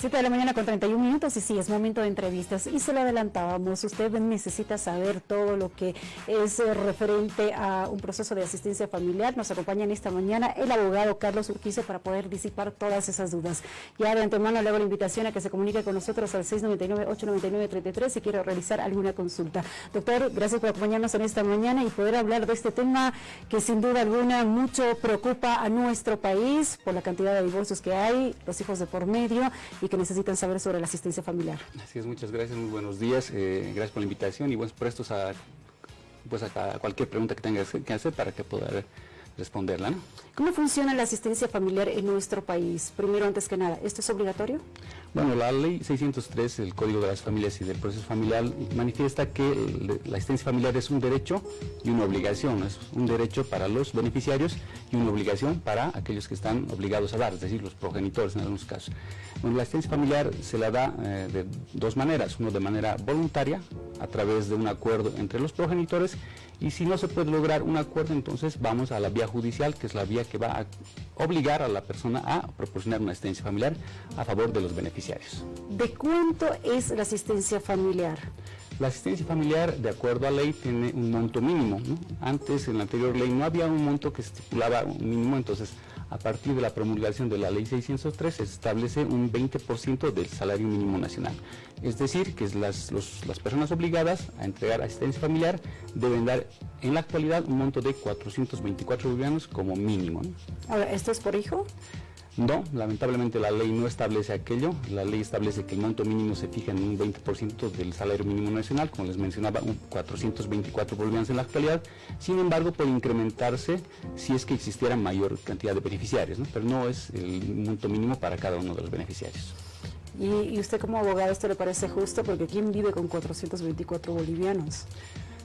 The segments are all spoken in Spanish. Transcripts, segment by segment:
7 de la mañana con 31 minutos y sí, es momento de entrevistas. Y se lo adelantábamos, usted necesita saber todo lo que es referente a un proceso de asistencia familiar. Nos acompaña en esta mañana el abogado Carlos Urquizo para poder disipar todas esas dudas. Ya de antemano le hago la invitación a que se comunique con nosotros al 699-899-33 si quiere realizar alguna consulta. Doctor, gracias por acompañarnos en esta mañana y poder hablar de este tema que sin duda alguna mucho preocupa a nuestro país por la cantidad de divorcios que hay, los hijos de por medio y que necesitan saber sobre la asistencia familiar. Así es, muchas gracias, muy buenos días, gracias por la invitación y prestos a cualquier pregunta que tengas que hacer para que pueda responderla, ¿no? ¿Cómo funciona la asistencia familiar en nuestro país? Primero, antes que nada, ¿esto es obligatorio? Bueno, la ley 603, el Código de las Familias y del Proceso Familiar, manifiesta que la asistencia familiar es un derecho y una obligación. Es un derecho para los beneficiarios y una obligación para aquellos que están obligados a dar, es decir, los progenitores en algunos casos. Bueno, la asistencia familiar se la da de dos maneras, uno de manera voluntaria, a través de un acuerdo entre los progenitores, y si no se puede lograr un acuerdo, entonces vamos a la vía judicial, que es la vía que va a obligar a la persona a proporcionar una asistencia familiar a favor de los beneficiarios. ¿De cuánto es la asistencia familiar? La asistencia familiar, de acuerdo a ley, tiene un monto mínimo, ¿no? Antes, en la anterior ley, no había un monto que estipulaba un mínimo, entonces, a partir de la promulgación de la ley 603, se establece un 20% del salario mínimo nacional. Es decir, que las personas obligadas a entregar asistencia familiar deben dar, en la actualidad, un monto de 424 bolivianos como mínimo, ¿no? Ahora, ¿esto es por hijo? No, lamentablemente la ley no establece aquello. La ley establece que el monto mínimo se fija en un 20% del salario mínimo nacional, como les mencionaba, 424 bolivianos en la actualidad. Sin embargo, puede incrementarse si es que existiera mayor cantidad de beneficiarios, ¿no? Pero no es el monto mínimo para cada uno de los beneficiarios. ¿Y usted como abogado esto le parece justo? Porque ¿quién vive con 424 bolivianos?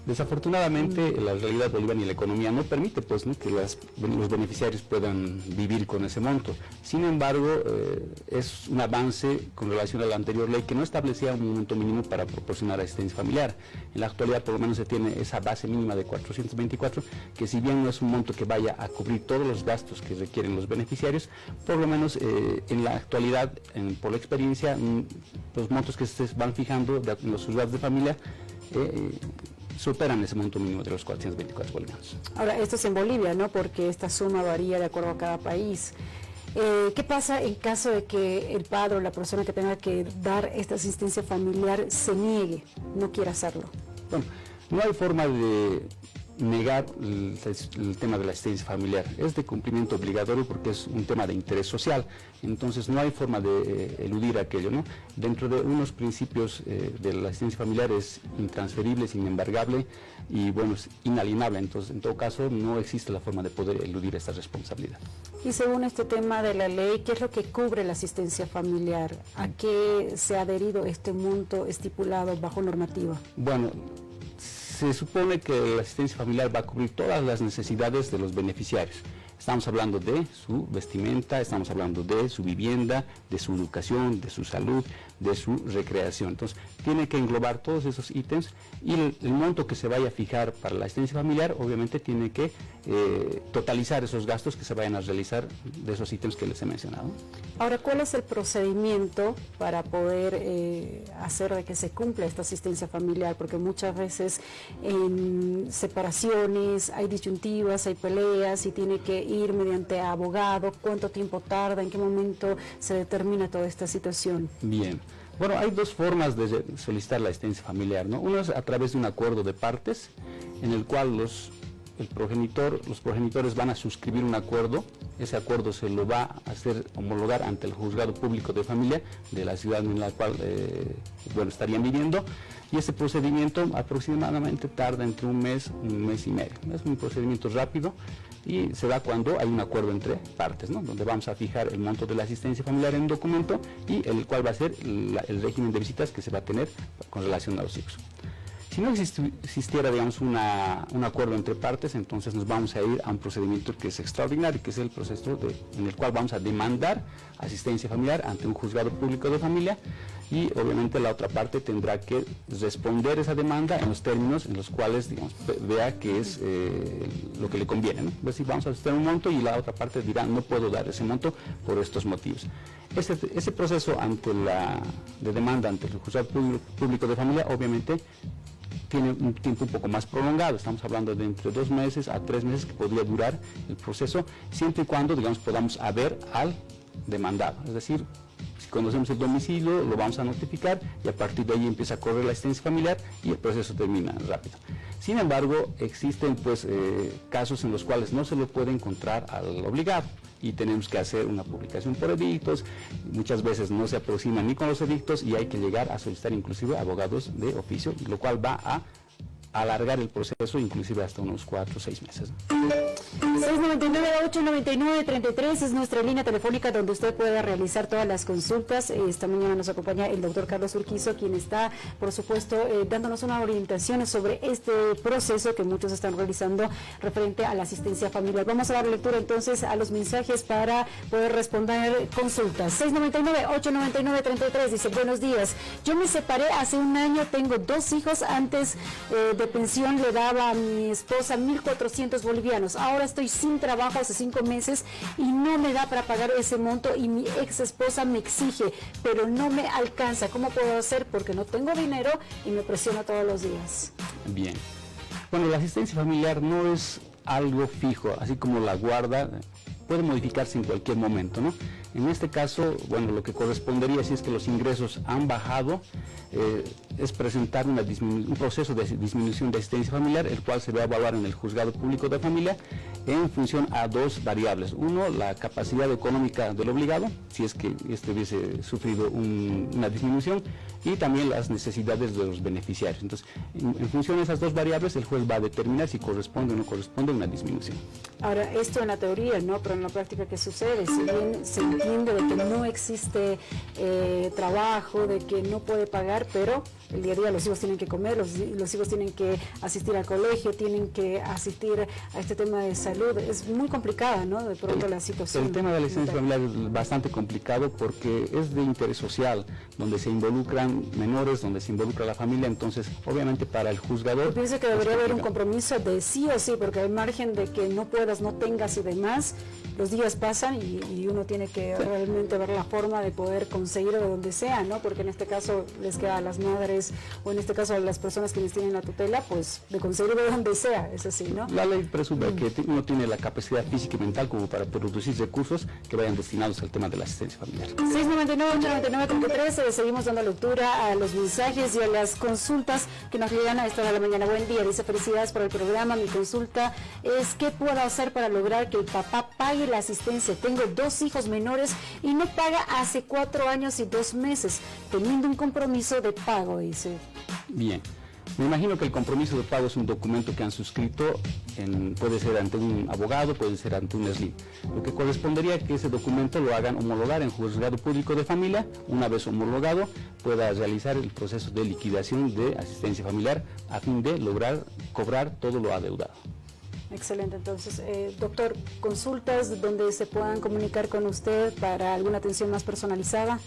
Desafortunadamente, la realidad boliviana y la economía no permite, pues, ¿no?, que los beneficiarios puedan vivir con ese monto. Sin embargo, es un avance con relación a la anterior ley que no establecía un monto mínimo para proporcionar asistencia familiar. En la actualidad, por lo menos, se tiene esa base mínima de 424, que si bien no es un monto que vaya a cubrir todos los gastos que requieren los beneficiarios, por lo menos en la actualidad, por la experiencia, los montos que se van fijando en los juzgados de familia superan ese monto mínimo de los 424 bolivianos. Ahora, esto es en Bolivia, ¿no? Porque esta suma varía de acuerdo a cada país. ¿Qué pasa en caso de que el padre o la persona que tenga que dar esta asistencia familiar se niegue, no quiera hacerlo? Bueno, no hay forma de negar el tema de la asistencia familiar. Es de cumplimiento obligatorio porque es un tema de interés social, entonces no hay forma de eludir aquello, ¿no? Dentro de unos principios de la asistencia familiar es intransferible, es inembargable y, bueno, es inalienable, entonces en todo caso no existe la forma de poder eludir esta responsabilidad. Y según este tema de la ley, ¿qué es lo que cubre la asistencia familiar? ¿A qué se ha adherido este monto estipulado bajo normativa? Bueno, se supone que la asistencia familiar va a cubrir todas las necesidades de los beneficiarios. Estamos hablando de su vestimenta, estamos hablando de su vivienda, de su educación, de su salud, de su recreación. Entonces, tiene que englobar todos esos ítems y el monto que se vaya a fijar para la asistencia familiar, obviamente, tiene que totalizar esos gastos que se vayan a realizar de esos ítems que les he mencionado. Ahora, ¿cuál es el procedimiento para poder hacer de que se cumpla esta asistencia familiar? Porque muchas veces en separaciones hay disyuntivas, hay peleas y tiene que ir mediante abogado. ¿Cuánto tiempo tarda? ¿En qué momento se determina toda esta situación? Bien. Bueno, hay dos formas de solicitar la asistencia familiar, ¿no? Uno es a través de un acuerdo de partes, en el cual los progenitores van a suscribir un acuerdo. Ese acuerdo se lo va a hacer homologar ante el juzgado público de familia de la ciudad en la cual estarían viviendo, y ese procedimiento aproximadamente tarda entre un mes y medio. Es un procedimiento rápido y se da cuando hay un acuerdo entre partes, ¿no?, donde vamos a fijar el monto de la asistencia familiar en un documento y el cual va a ser el régimen de visitas que se va a tener con relación a los hijos. Si no existiera, digamos, un acuerdo entre partes, entonces nos vamos a ir a un procedimiento que es extraordinario, que es el proceso en el cual vamos a demandar asistencia familiar ante un juzgado público de familia, y obviamente la otra parte tendrá que responder esa demanda en los términos en los cuales, digamos, vea que es lo que le conviene, ¿no? Es decir, vamos a hacer un monto y la otra parte dirá no puedo dar ese monto por estos motivos. Ese proceso de demanda ante el juzgado público de familia obviamente tiene un tiempo un poco más prolongado, estamos hablando de entre 2 meses a 3 meses que podría durar el proceso, siempre y cuando, digamos, podamos haber al demandado, es decir, si conocemos el domicilio, lo vamos a notificar y a partir de ahí empieza a correr la asistencia familiar y el proceso termina rápido. Sin embargo, existen pues casos en los cuales no se lo puede encontrar al obligado y tenemos que hacer una publicación por edictos, muchas veces no se aproximan ni con los edictos y hay que llegar a solicitar inclusive abogados de oficio, lo cual va a alargar el proceso inclusive hasta unos 4 o 6 meses. 699-899-33 es nuestra línea telefónica donde usted puede realizar todas las consultas. Esta mañana nos acompaña el doctor Carlos Urquizo, quien está, por supuesto, dándonos una orientación sobre este proceso que muchos están realizando referente a la asistencia familiar. Vamos a dar lectura entonces a los mensajes para poder responder consultas. 699-899-33 dice: buenos días, yo me separé hace un año, tengo 2 hijos, antes de pensión le daba a mi esposa 1.400 bolivianos, ahora estoy sin trabajo hace 5 meses y no me da para pagar ese monto y mi ex esposa me exige, pero no me alcanza. ¿Cómo puedo hacer? Porque no tengo dinero y me presiona todos los días. Bien. Bueno, la asistencia familiar no es algo fijo, así como la guarda puede modificarse en cualquier momento, ¿no? En este caso, bueno, lo que correspondería, si es que los ingresos han bajado, es presentar un proceso de disminución de asistencia familiar, el cual se va a evaluar en el juzgado público de familia en función a 2 variables. Uno, la capacidad económica del obligado, si es que este hubiese sufrido una disminución, y también las necesidades de los beneficiarios. Entonces, en función de esas 2 variables, el juez va a determinar si corresponde o no corresponde una disminución. Ahora, esto en la teoría, ¿no? Pero en la práctica, ¿qué sucede? Si bien se entiende de que no existe trabajo, de que no puede pagar, pero el día a día los hijos tienen que comer, los hijos tienen que asistir al colegio, tienen que asistir a este tema de salud. Es muy complicada, ¿no? De pronto la situación. El tema de la asistencia familiar es bastante complicado porque es de interés social, donde se involucran menores, donde se involucra la familia, entonces obviamente para el juzgador... Yo pienso que debería haber un compromiso de sí o sí, porque al margen de que no puedas, no tengas y demás, los días pasan y uno tiene que realmente ver la forma de poder conseguir de donde sea, ¿no? Porque en este caso les queda a las madres, o en este caso a las personas que les tienen la tutela, pues de conseguir de donde sea, es así, ¿no? La ley presume que uno tiene la capacidad física y mental como para producir recursos que vayan destinados al tema de la asistencia familiar. 699-899-33, seguimos dando lectura a los mensajes y a las consultas que nos llegan a esta hora de la mañana. Buen día, dice: felicidades por el programa, mi consulta es ¿qué puedo hacer para lograr que el papá pague la asistencia? Tengo 2 hijos menores y no paga hace 4 años y 2 meses, teniendo un compromiso de pago, dice. Bien, me imagino que el compromiso de pago es un documento que han suscrito, puede ser ante un abogado, puede ser ante un SLIM. Lo que correspondería es que ese documento lo hagan homologar en juzgado público de familia. Una vez homologado, pueda realizar el proceso de liquidación de asistencia familiar a fin de lograr cobrar todo lo adeudado. Excelente, entonces, doctor, consultas donde se puedan comunicar con usted para alguna atención más personalizada.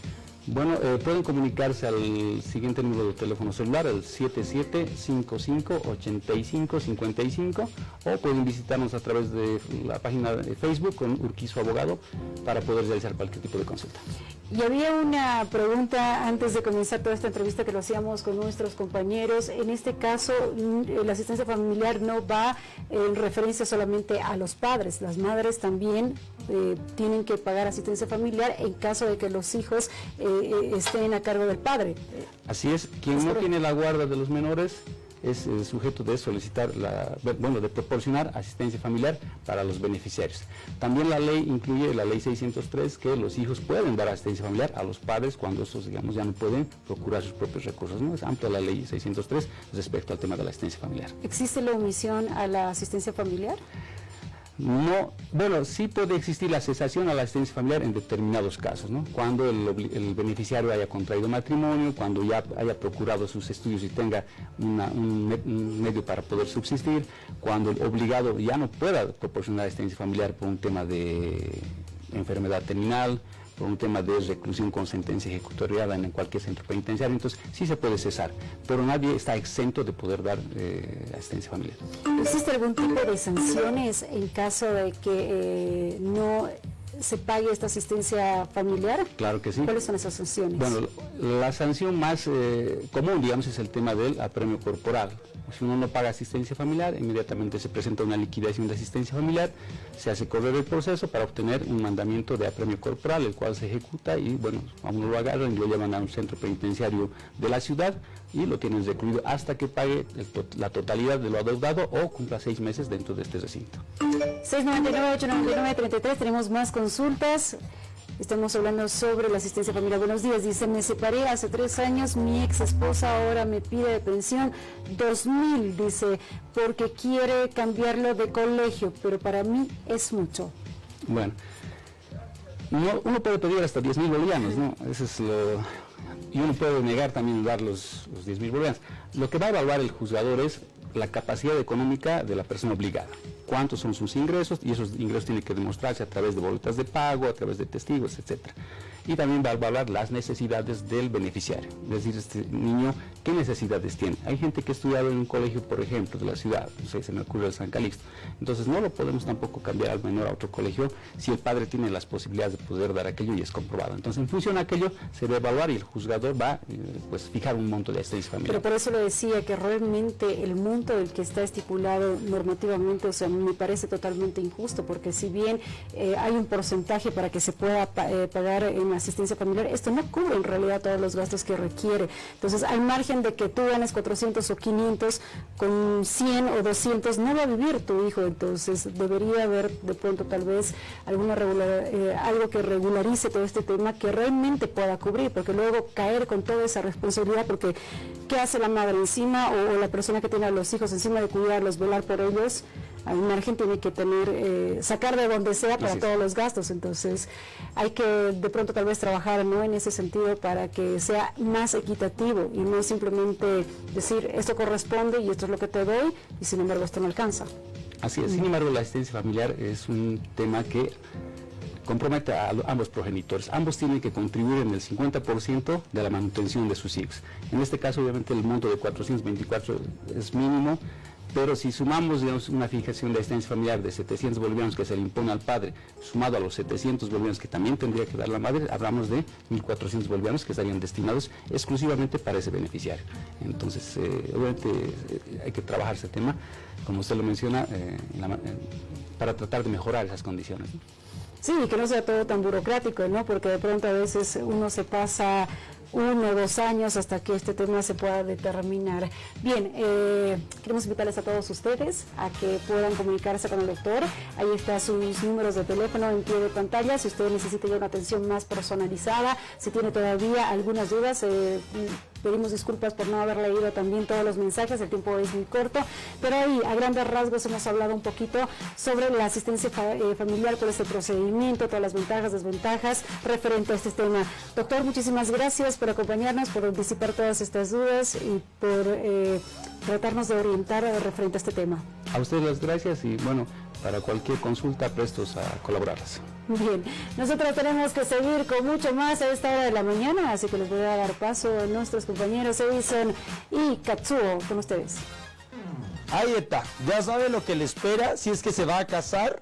Bueno, pueden comunicarse al siguiente número de teléfono celular, el 77558555, o pueden visitarnos a través de la página de Facebook con Urquizo Abogado para poder realizar cualquier tipo de consulta. Y había una pregunta antes de comenzar toda esta entrevista que lo hacíamos con nuestros compañeros. En este caso, la asistencia familiar no va en referencia solamente a los padres, las madres también tienen que pagar asistencia familiar en caso de que los hijos estén a cargo del padre. Así es, quien no tiene la guarda de los menores es sujeto de solicitar, de proporcionar asistencia familiar para los beneficiarios. También la ley incluye, la ley 603, que los hijos pueden dar asistencia familiar a los padres cuando estos, digamos, ya no pueden procurar sus propios recursos, ¿no? Es amplia la ley 603 respecto al tema de la asistencia familiar. ¿Existe la omisión a la asistencia familiar? No, bueno, sí puede existir la cesación a la asistencia familiar en determinados casos, ¿no? Cuando el beneficiario haya contraído matrimonio, cuando ya haya procurado sus estudios y tenga un medio para poder subsistir, cuando el obligado ya no pueda proporcionar asistencia familiar por un tema de enfermedad terminal, por un tema de reclusión con sentencia ejecutoriada en cualquier centro penitenciario, entonces sí se puede cesar, pero nadie está exento de poder dar asistencia familiar. ¿Existe algún tipo de sanciones en caso de que no se pague esta asistencia familiar? Claro que sí. ¿Cuáles son esas sanciones? Bueno, la sanción más común, digamos, es el tema del apremio corporal. Si uno no paga asistencia familiar, inmediatamente se presenta una liquidación de asistencia familiar, se hace correr el proceso para obtener un mandamiento de apremio corporal, el cual se ejecuta y, bueno, a uno lo agarran y lo llevan a un centro penitenciario de la ciudad y lo tienen recluido hasta que pague la totalidad de lo adeudado o cumpla 6 meses dentro de este recinto. 699-899-33, tenemos más consultas. Estamos hablando sobre la asistencia familiar. Buenos días, dice, me separé hace 3 años, mi ex esposa ahora me pide de pensión 2.000, dice, porque quiere cambiarlo de colegio, pero para mí es mucho. Bueno, uno puede pedir hasta 10.000 bolivianos, ¿no? Eso es lo... Y uno puede negar también dar los 10.000 bolivianos. Lo que va a evaluar el juzgador es la capacidad económica de la persona obligada. Cuántos son sus ingresos, y esos ingresos tienen que demostrarse a través de boletas de pago, a través de testigos, etcétera. Y también va a evaluar las necesidades del beneficiario, es decir, este niño, ¿qué necesidades tiene? Hay gente que ha estudiado en un colegio, por ejemplo, de la ciudad, no sé, se me ocurre el San Calixto, entonces no lo podemos tampoco cambiar al menor a otro colegio si el padre tiene las posibilidades de poder dar aquello y es comprobado. Entonces, en función de aquello, se va a evaluar y el juzgador va pues fijar un monto de asistencia familiar. Pero por eso le decía que realmente el monto del que está estipulado normativamente, o sea, me parece totalmente injusto, porque si bien hay un porcentaje para que se pueda pagar en asistencia familiar, esto no cubre en realidad todos los gastos que requiere. Entonces, al margen de que tú ganes 400 o 500, con 100 o 200 no va a vivir tu hijo, entonces debería haber de pronto tal vez alguna algo que regularice todo este tema, que realmente pueda cubrir, porque luego caer con toda esa responsabilidad, porque ¿qué hace la madre encima o la persona que tiene a los hijos encima de cuidarlos, velar por ellos? Al margen tiene que tener, sacar de donde sea para todos los gastos, entonces hay que de pronto tal vez trabajar, ¿no?, en ese sentido para que sea más equitativo y no simplemente decir esto corresponde y esto es lo que te doy y sin embargo esto no alcanza. Así es, sin embargo la asistencia familiar es un tema que compromete a ambos progenitores. Ambos tienen que contribuir en el 50% de la manutención de sus hijos. En este caso, obviamente, el monto de 424 es mínimo, pero si sumamos, digamos, una fijación de asistencia familiar de 700 bolivianos que se le impone al padre, sumado a los 700 bolivianos que también tendría que dar la madre, hablamos de 1.400 bolivianos que estarían destinados exclusivamente para ese beneficiario. Entonces, obviamente, hay que trabajar ese tema, como usted lo menciona, para tratar de mejorar esas condiciones, ¿no? Sí, que no sea todo tan burocrático, ¿no? Porque de pronto a veces uno se pasa 1 o 2 años hasta que este tema se pueda determinar. Bien, queremos invitarles a todos ustedes a que puedan comunicarse con el doctor. Ahí están sus números de teléfono en pie de pantalla. Si usted necesita ya una atención más personalizada, si tiene todavía algunas dudas, pedimos disculpas por no haber leído también todos los mensajes, el tiempo es muy corto, pero ahí a grandes rasgos hemos hablado un poquito sobre la asistencia familiar, por este procedimiento, todas las ventajas, desventajas referente a este tema. Doctor, muchísimas gracias por acompañarnos, por disipar todas estas dudas y por tratarnos de orientar referente a este tema. A ustedes las gracias y bueno, para cualquier consulta prestos a colaborarlas. Bien, nosotros tenemos que seguir con mucho más a esta hora de la mañana, así que les voy a dar paso a nuestros compañeros Edison y Katsuo con ustedes. Ahí está, ya sabe lo que le espera si es que se va a casar.